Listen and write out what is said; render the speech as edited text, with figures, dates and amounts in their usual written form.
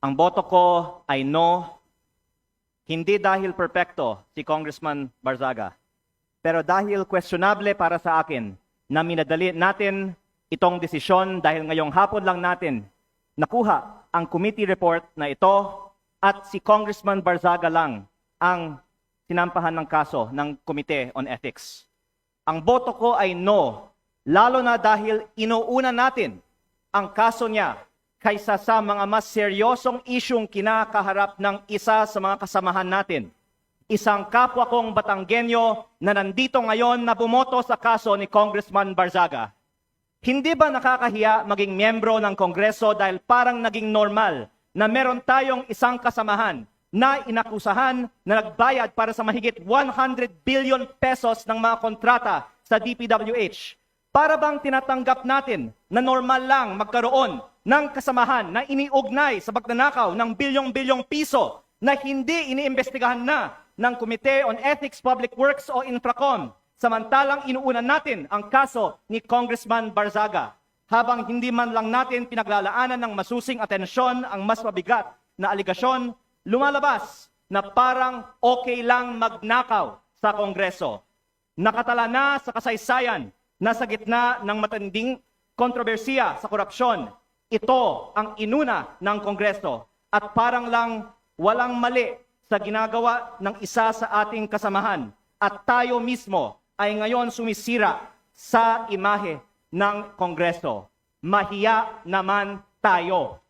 Ang boto ko ay no, hindi dahil perpekto si Congressman Barzaga, pero dahil questionable para sa akin na minadali natin itong desisyon dahil ngayong hapon lang natin nakuha ang committee report na ito at si Congressman Barzaga lang ang sinampahan ng kaso ng Committee on Ethics. Ang boto ko ay no, lalo na dahil inuuna natin ang kaso niya kaysa sa mga mas seryosong isyong kinakaharap ng isa sa mga kasamahan natin. Isang kapwa kong Batanggenyo na nandito ngayon na bumoto sa kaso ni Congressman Barzaga. Hindi ba nakakahiya maging miyembro ng Kongreso dahil parang naging normal na meron tayong isang kasamahan na inakusahan na nagbayad para sa mahigit 100 billion pesos ng mga kontrata sa DPWH? Para bang tinatanggap natin na normal lang magkaroon ng kasamahan na iniugnay sa pagnanakaw ng bilyong-bilyong piso na hindi iniimbestigahan na ng Committee on Ethics, Public Works o Infracom, samantalang inuunan natin ang kaso ni Congressman Barzaga, habang hindi man lang natin pinaglalaanan ng masusing atensyon ang mas mabigat na aligasyon, lumalabas na parang okay lang magnakaw sa Kongreso. Nakatala na sa kasaysayan na sa gitna ng matinding kontrobersiya sa korupsyon, ito ang inuna ng Kongreso at parang lang walang mali sa ginagawa ng isa sa ating kasamahan at tayo mismo ay ngayon sumisira sa imahe ng Kongreso. Mahiya naman tayo.